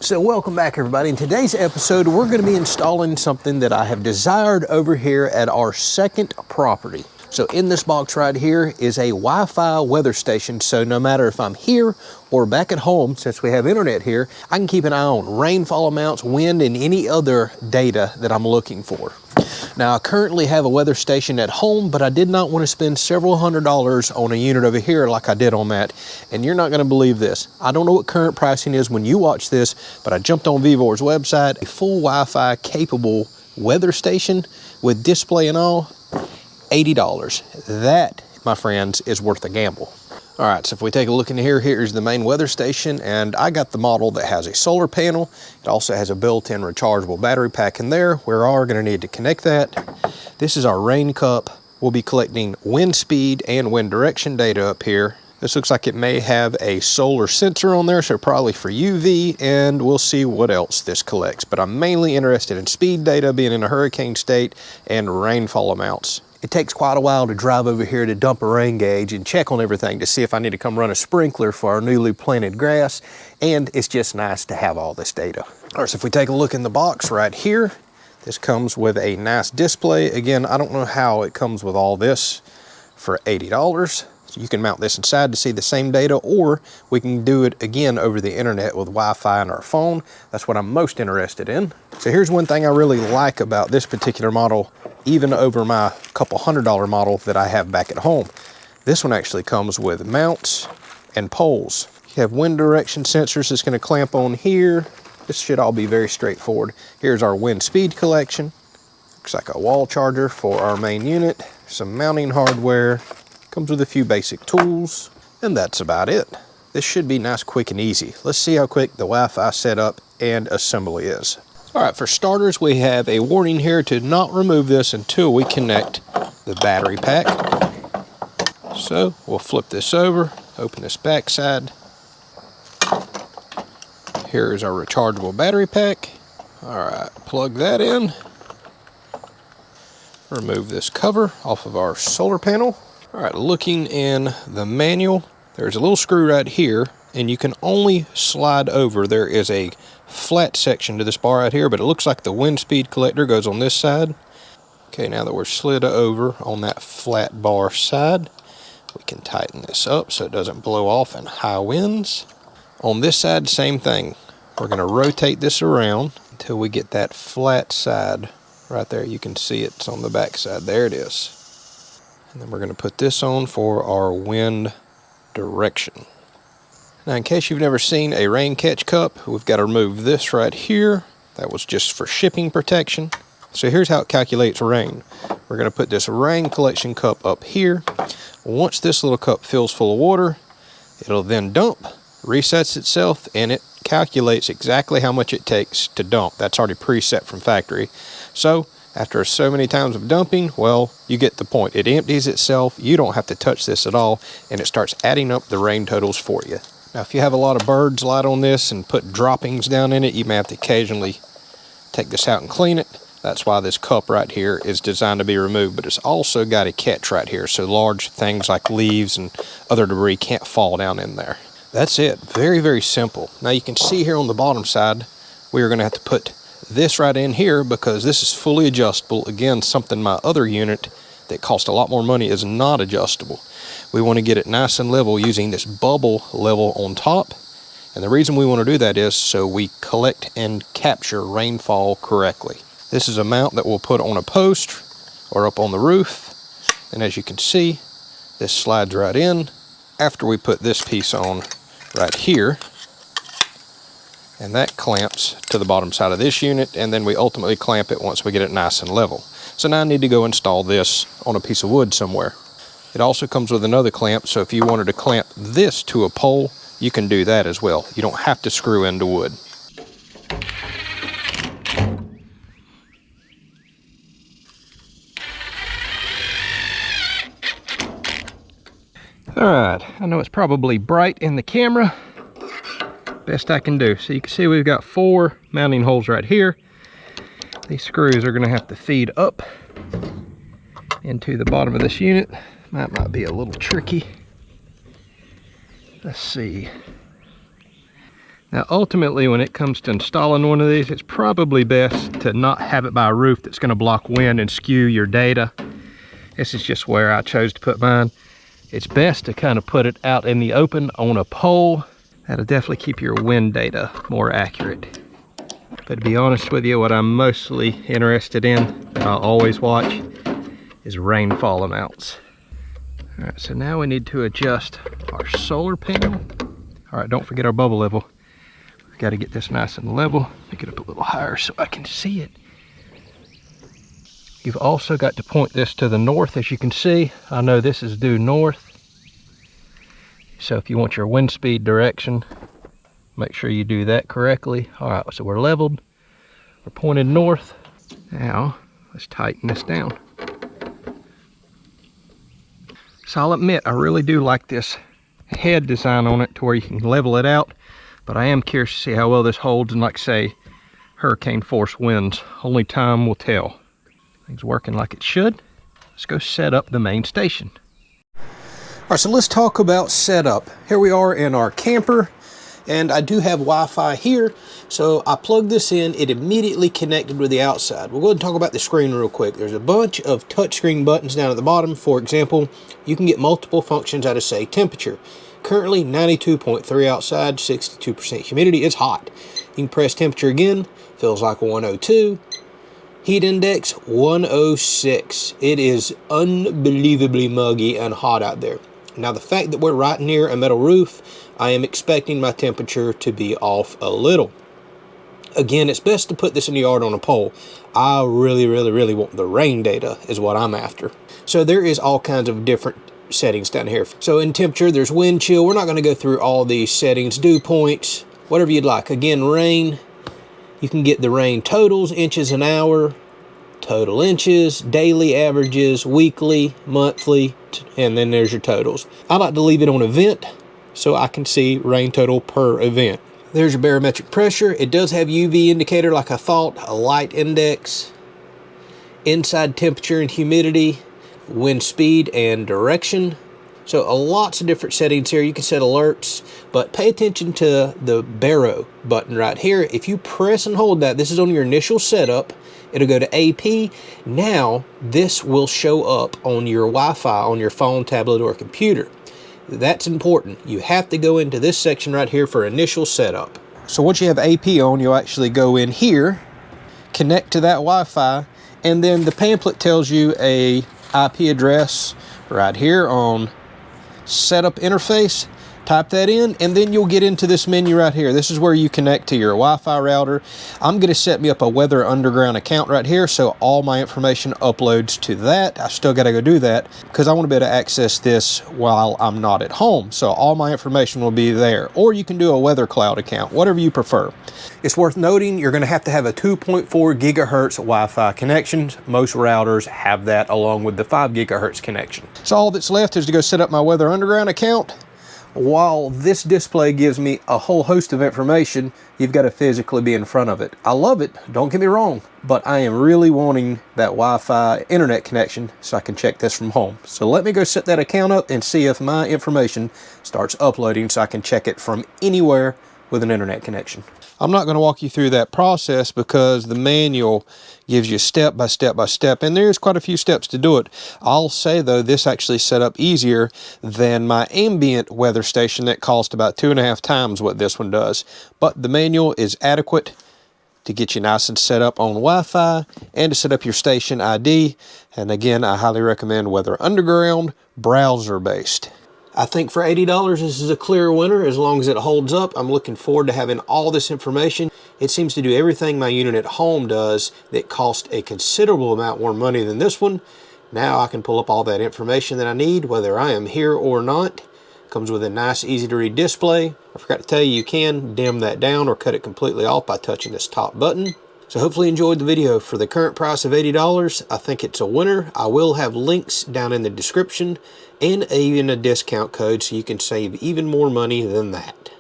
So welcome back everybody. In today's episode, we're going to be installing something that I have desired over here at our second property. So in this box right here is a Wi-Fi weather station. So no matter if I'm here or back at home, since we have internet here, I can keep an eye on rainfall amounts, wind, and any other data that I'm looking for. Now I currently have a weather station at home, but I did not want to spend several $100s on a unit over here like I did on that. And you're not going to believe this. I don't know what current pricing is when you watch this, but I jumped on Vevor's website, a full Wi-Fi capable weather station with display and all, $80. That, my friends, is worth a gamble. All right, so if we take a look in here, here's the main weather station, and I got the model that has a solar panel. It also has a built-in rechargeable battery pack in there. We are going to need to connect that. This is our rain cup. We'll be collecting wind speed and wind direction data up here. This looks like it may have a solar sensor on there, so probably for UV, and we'll see what else this collects. But I'm mainly interested in speed data, being in a hurricane state, and rainfall amounts. It takes quite a while to drive over here to dump a rain gauge and check on everything to see if I need to come run a sprinkler for our newly planted grass, and it's just nice to have all this data. All right, so if we take a look in the box right here, this comes with a nice display. Again, I don't know how it comes with all this for $80. So you can mount this inside to see the same data, or we can do it again over the internet with Wi-Fi on our phone. That's what I'm most interested in. So here's one thing I really like about this particular model, even over my couple $100 model that I have back at home. This one actually comes with mounts and poles. You have wind direction sensors that's going to clamp on here. This should all be very straightforward. Here's our wind speed collection. Looks like a wall charger for our main unit. Some mounting hardware. Comes with a few basic tools, and that's about it. This should be nice, quick, and easy. Let's see how quick the Wi-Fi setup and assembly is. All right, for starters, we have a warning here to not remove this until we connect the battery pack. So we'll flip this over, open this back side. Here is our rechargeable battery pack. All right, plug that in. Remove this cover off of our solar panel. All right, looking in the manual, there's a little screw right here, and you can only slide over. There is a flat section to this bar right here, but it looks like the wind speed collector goes on this side. Okay, now that we're slid over on that flat bar side, we can tighten this up so it doesn't blow off in high winds. On this side, same thing. We're going to rotate this around until we get that flat side right there. You can see it's on the back side. There it is. And then we're going to put this on for our wind direction. Now, in case you've never seen a rain catch cup, we've got to remove this right here. That was just for shipping protection. So here's how it calculates rain. We're going to put this rain collection cup up here. Once this little cup fills full of water, it'll then dump, resets itself, and it calculates exactly how much it takes to dump. That's already preset from factory. So after so many times of dumping, well, you get the point. It empties itself. You don't have to touch this at all, and it starts adding up the rain totals for you. Now, if you have a lot of birds light on this and put droppings down in it, you may have to occasionally take this out and clean it. That's why this cup right here is designed to be removed, but it's also got a catch right here, so large things like leaves and other debris can't fall down in there. That's it. Very, very simple. Now, you can see here on the bottom side, we are going to have to put this right in here because this is fully adjustable. Again, something my other unit that cost a lot more money is not adjustable. We want to get it nice and level using this bubble level on top. And the reason we want to do that is so we collect and capture rainfall correctly. This is a mount that we'll put on a post or up on the roof. And as you can see, this slides right in. After we put this piece on right here, and that clamps to the bottom side of this unit, and then we ultimately clamp it once we get it nice and level. So now I need to go install this on a piece of wood somewhere. It also comes with another clamp, so if you wanted to clamp this to a pole, you can do that as well. You don't have to screw into wood. All right, I know it's probably bright in the camera. Best I can do. So you can see we've got 4 mounting holes right here. These screws are going to have to feed up into the bottom of this unit. That might be a little tricky. Let's see. Now ultimately, when it comes to installing one of these, it's probably best to not have it by a roof that's going to block wind and skew your data. This is just where I chose to put mine. It's best to kind of put it out in the open on a pole. That'll definitely keep your wind data more accurate. But to be honest with you, what I'm mostly interested in, that I'll always watch, is rainfall amounts. All right, so now we need to adjust our solar panel. All right, don't forget our bubble level. We've got to get this nice and level. Make it up a little higher so I can see it. You've also got to point this to the north. As you can see, I know this is due north. So if you want your wind speed direction, make sure you do that correctly. All right, so we're leveled. We're pointed north. Now, let's tighten this down. So I'll admit, I really do like this head design on it to where you can level it out, but I am curious to see how well this holds in, like, say, hurricane force winds. Only time will tell. Things working like it should. Let's go set up the main station. All right, so let's talk about setup. Here we are in our camper, and I do have Wi-Fi here. So I plugged this in, it immediately connected with the outside. We'll go ahead and talk about the screen real quick. There's a bunch of touchscreen buttons down at the bottom. For example, you can get multiple functions out of, say, temperature. Currently 92.3 outside, 62% humidity. It's hot. You can press temperature again, feels like 102. Heat index 106. It is unbelievably muggy and hot out there. Now, the fact that we're right near a metal roof, I am expecting my temperature to be off a little. Again, it's best to put this in the yard on a pole. I really want the rain data is what I'm after. So there is all kinds of different settings down here. So in temperature, there's wind chill. We're not going to go through all these settings, dew points, whatever you'd like. Again, rain. You can get the rain totals, inches an hour, total inches, daily averages, weekly, monthly, and then there's your totals. I like to leave it on event so I can see rain total per event. There's your barometric pressure. It does have UV indicator like I thought, a light index, inside temperature and humidity, wind speed and direction. So lots of different settings here. You can set alerts, but pay attention to the baro button right here. If you press and hold that, this is on your initial setup. It'll go to AP. Now this will show up on your Wi-Fi on your phone, tablet, or computer. That's important. You have to go into this section right here for initial setup. So once you have AP on, you'll actually go in here, connect to that Wi-Fi, and then the pamphlet tells you a IP address right here on setup interface. Type that in, and then you'll get into this menu right here. This is where you connect to your Wi-Fi router. I'm going to set me up a Weather Underground account right here, so all my information uploads to that. I've still got to go do that because I want to be able to access this while I'm not at home. So all my information will be there. Or you can do a Weather Cloud account, whatever you prefer. It's worth noting you're going to have a 2.4 gigahertz Wi-Fi connection. Most routers have that along with the 5 gigahertz connection. So all that's left is to go set up my Weather Underground account. While this display gives me a whole host of information, you've got to physically be in front of it. I love it, don't get me wrong, but I am really wanting that Wi-Fi internet connection so I can check this from home. So let me go set that account up and see if my information starts uploading so I can check it from anywhere with an internet connection. I'm not going to walk you through that process because the manual gives you step by step by step, and there's quite a few steps to do it. I'll say though, this actually set up easier than my ambient weather station that cost about 2.5 times what this one does. But the manual is adequate to get you nice and set up on Wi-Fi and to set up your station ID. And again, I highly recommend Weather Underground, browser based. I think for $80, this is a clear winner as long as it holds up. I'm looking forward to having all this information. It seems to do everything my unit at home does that cost a considerable amount more money than this one. Now I can pull up all that information that I need, whether I am here or not. Comes with a nice, easy to read display. I forgot to tell you, you can dim that down or cut it completely off by touching this top button. So hopefully you enjoyed the video. For the current price of $80, I think it's a winner. I will have links down in the description and even a discount code so you can save even more money than that.